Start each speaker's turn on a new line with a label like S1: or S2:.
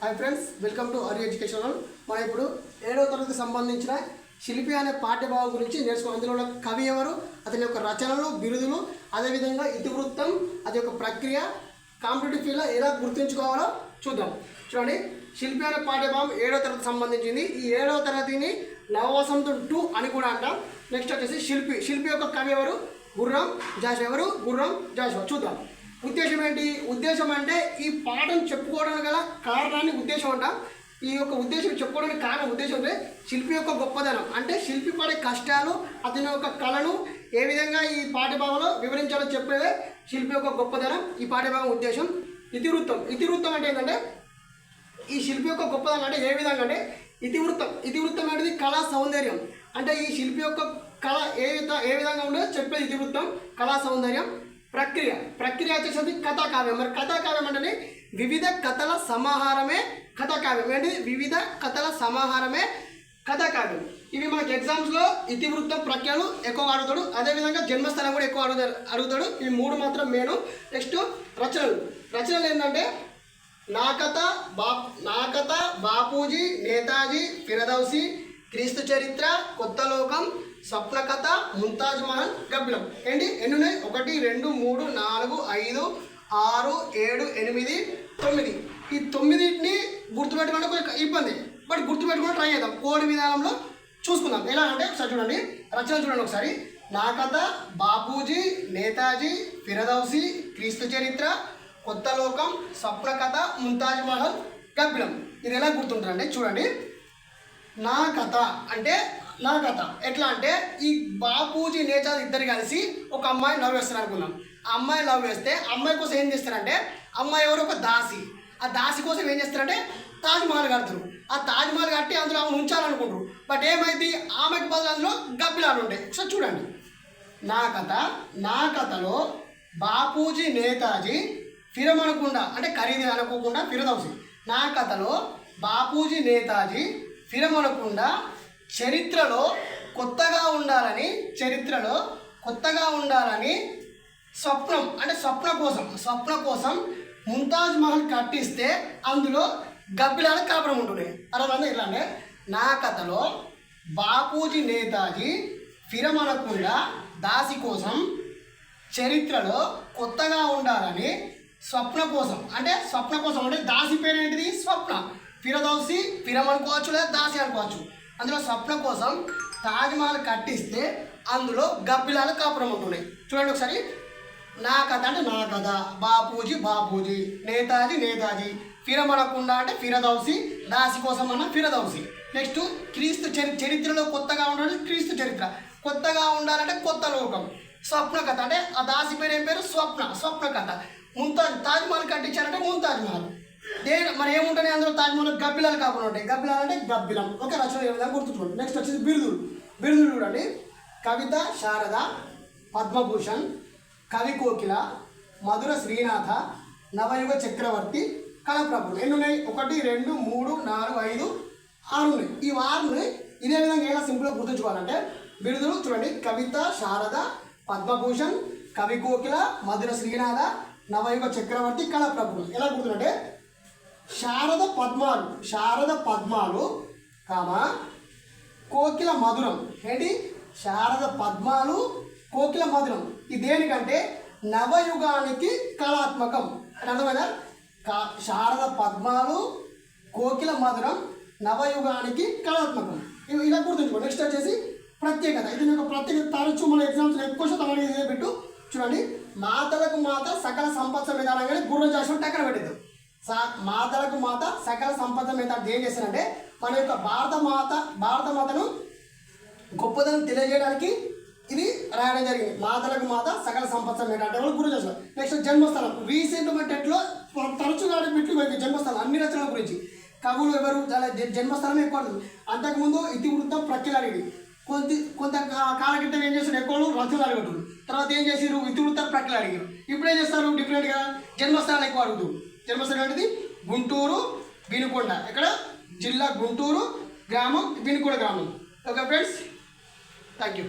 S1: Hi friends, welcome to Aryu educational. మనం ఇప్పుడు 7వ తరగతికి సంబంధించిన శిల్పి అనే పాఠ్యభాగం గురించి నేర్చుకున్నాం. అందులో ఉన్న కవి ఎవరు, అతని యొక్క రచనలు, బిరుదులు, అదేవిధంగా ఇతివృత్తం, అది యొక్క ప్రక్రియ, కాంపిటేటివ్ ఫీల్డ్లో ఎలా గుర్తుంచుకోవాలో చూద్దాం. చూడండి, శిల్పి అనే పాఠ్యభాగం 7వ తరగతికి సంబంధించింది. ఈ 7వ తరగతిని నవవసంతం 2 అని కూడా అంటాం. నెక్స్ట్ వచ్చేసి శిల్పి యొక్క కవి ఎవరు, గుర్రం జాషువా. ఎవరు? గుర్రం జాషువా. చూద్దాం. ఉద్దేశం ఏంటి? ఉద్దేశం అంటే ఈ పాఠం చెప్పుకోవడానికి గల కారణాన్ని ఉద్దేశం అంటాం. ఈ యొక్క ఉద్దేశం చెప్పుకోవడానికి కారణం ఉద్దేశం అంటే శిల్పి యొక్క గొప్పదనం, అంటే శిల్పి పడే కష్టాలు, అతని యొక్క కళను ఏ విధంగా ఈ పాఠ్యభాగంలో వివరించాలో చెప్పేదే శిల్పి యొక్క గొప్పదనం. ఈ పాఠ్యభాగం ఉద్దేశం. ఇతివృత్తం అంటే ఏంటంటే ఈ శిల్పి యొక్క గొప్పదనం అంటే ఏ విధంగా అంటే ఇతివృత్తం అనేది కళా సౌందర్యం. అంటే ఈ శిల్పి యొక్క కళ ఏ విధంగా ఉండదో చెప్పేది ఇతివృత్తం, కళా సౌందర్యం. ప్రక్రియ వచ్చేసి కథాకావ్యం. మరి కథాకావ్యం అంటే వివిధ కథల సమాహారమే కథాకావ్యం. ఏంటి? వివిధ కథల సమాహారమే కథాకావ్యం. ఇవి మనకి ఎగ్జామ్స్లో ఇతివృత్తం, ప్రక్రియలు ఎక్కువ అడుగుతాడు. అదేవిధంగా జన్మస్థలం కూడా ఎక్కువ అడుగుతాడు. ఇవి 3 మాత్రం మెయిన్. నెక్స్ట్ రచనలు ఏంటంటే నా కథ, బాపూజీ, నేతాజీ, ఫిరదౌసి, క్రీస్తు చరిత్ర, కొత్త లోకం, స్వప్న కథ, ముంతాజ్ మహల్, గబ్బిలం. ఏంటి? ఎన్ని ఉన్నాయి? 1, 2, 3, 4, 5, 6, 7, 8, 9. ఈ 9ని గుర్తుపెట్టుకుంటే కొంచెం ఇబ్బంది, బట్ గుర్తుపెట్టుకుని ట్రై చేద్దాం. కోడ్ విధానంలో చూసుకుందాం. ఎలా అంటే ఒకసారి చూడండి, రచన చూడండి ఒకసారి. నా కథ, బాపూజీ, నేతాజీ, ఫిరదౌసి, క్రీస్తు చరిత్ర, కొత్త లోకం, స్వప్న కథ, ముంతాజ్ మహల్, గబ్బిలం. ఇది ఎలా గుర్తుంటారంటే చూడండి. నా కథ ఎట్లా అంటే ఈ బాపూజీ, నేతాజీ ఇద్దరు కలిసి ఒక అమ్మాయి లవ్ వేస్తారు అనుకుందాం. ఆ అమ్మాయి లవ్ వేస్తే అమ్మాయి కోసం ఏం చేస్తారంటే, అమ్మాయి ఎవరు? ఒక దాసి. ఆ దాసి కోసం ఏం చేస్తారంటే తాజ్మహల్ కడతారు. ఆ తాజ్మహల్ కట్టి అందులో ఆమె ఉంచాలనుకుంటారు. బట్ ఏమైంది? ఆమెకు బదులు అందులో గబ్బిలాలు ఉంటాయి. సో చూడండి, నా కథలో బాపూజీ, నేతాజీ ఫిరమనకుండా, అంటే ఖరీదు అనుకోకుండా ఫిరదౌసి. నా కథలో బాపూజీ, నేతాజీ ఫిరమనకుండా చరిత్రలో కొత్తగా ఉండాలని స్వప్నం, అంటే స్వప్న కోసం ముంతాజ్ మహల్ కట్టిస్తే అందులో గబ్బిలాల కాపురం ఉంటున్నాయి. అర్థమైందా? ఇట్లా అంటే నా కథలో బాపూజీ, నేతాజీ ఫిరమనకుండా దాసి కోసం చరిత్రలో కొత్తగా ఉండాలని స్వప్న కోసం అంటే దాసి పేరు ఏంటిది? స్వప్న. ఫిరదౌసి ఫిరమనుకోవచ్చు, లేదా దాసి అనుకోవచ్చు. అందులో స్వప్న కోసం తాజ్మహల్ కట్టిస్తే అందులో గబ్బిలాల కాపురం ఉంటున్నాయి. చూడండి ఒకసారి. నా కథ అంటే నా కథ, బాపూజీ, నేతాజీ, ఫిరమనకుండా అంటే ఫిరదౌసి, దాసి కోసం అన్న ఫిరదౌసి. నెక్స్ట్ క్రీస్తు చరిత్రలో కొత్తగా ఉండాలి, క్రీస్తు చరిత్ర. కొత్తగా ఉండాలంటే కొత్త లోకం. స్వప్న కథ అంటే ఆ దాసి పేరు ఏం పేరు? స్వప్న కథ. తాజ్మహల్ కట్టించారంటే ముంతాజ్ మహల్. మరి ఏముంటాయి అందులో? తాజ్మహల్ గబ్బిలాలు కాపురం ఉంటాయి. గబ్బిలాలు అంటే గబ్బిలం. ఓకే, రచన ఏ విధంగా గుర్తుంచుకోండి. నెక్స్ట్ వచ్చేసి బిరుదులు చూడండి. కవిత శారద, పద్మభూషణ్, కవి కోకిల, మధుర శ్రీనాథ, నవయుగ చక్రవర్తి, కళాప్రభుడు. ఎన్ని ఉన్నాయి? 1, 2, 3, 4, 5, 6 ఉన్నాయి. ఈ 6ని ఇదే విధంగా ఎలా సింపుల్గా గుర్తుంచుకోవాలంటే బిరుదులు చూడండి. కవిత శారద, పద్మభూషణ్, కవి కోకిల, మధుర శ్రీనాథ, నవయుగ చక్రవర్తి, కళాప్రభుడు. ఎలా గుర్తుంటే శారద పద్మాలు, కోకిల మధురం. ఏంటి? శారద పద్మాలు, కోకిల మధురం. ఇది దేనికంటే నవయుగానికి కళాత్మకం. అర్థమైనా? శారద పద్మాలు, కోకిల మధురం, నవయుగానికి కళాత్మకం. ఇలా గుర్తుంచుకోండి. నెక్స్ట్ వచ్చేసి ప్రత్యేకత. ఇది ఒక ప్రత్యేకత. తరచూ మన ఎగ్జామ్స్లో ఎక్కువ శాతం అనేది పెట్టు. చూడండి, మాతలకు మాత సకల సంపత్స మీద అనగానే గుర్రం జాషువా టక్కన పెట్టిద్దాం. మాతలకు మాత సకల సంపద మీద ఏం చేస్తారంటే మన యొక్క భారత మాతను గొప్పదనం తెలియజేయడానికి ఇది రాయడం జరిగింది. మాతలకు మాత సకల సంపత్స మీద అంటే వాళ్ళు గుర్రం జాషువా. నెక్స్ట్ జన్మస్థలం. రీసెంట్ మెట్టెట్లో తరచుగా బిట్లు పోయింది జన్మస్థలం. అన్ని రచనల గురించి కవులు ఎవరు చాలా జన్మస్థలమే ఎక్కువ. అంతకుముందు ఇతివృత్తం, ప్రక్రియలు అడిగి కొంత కాల క్రితం ఏం చేస్తారు? ఎక్కువ రచనలు అడుగుతారు. తర్వాత ఏం చేసారు? ఇతివృత్తం, ప్రక్రియలు అడిగారు. ఇప్పుడు ఏం చేస్తారు? డిఫరెంట్గా జన్మస్థలాలు ఎక్కువ అడుగుతారు. జన్మస్థలం అనేది గుంటూరు, వినుకొండ. ఇక్కడ జిల్లా గుంటూరు, గ్రామం వినుకొండ గ్రామం. Okay friends, thank you.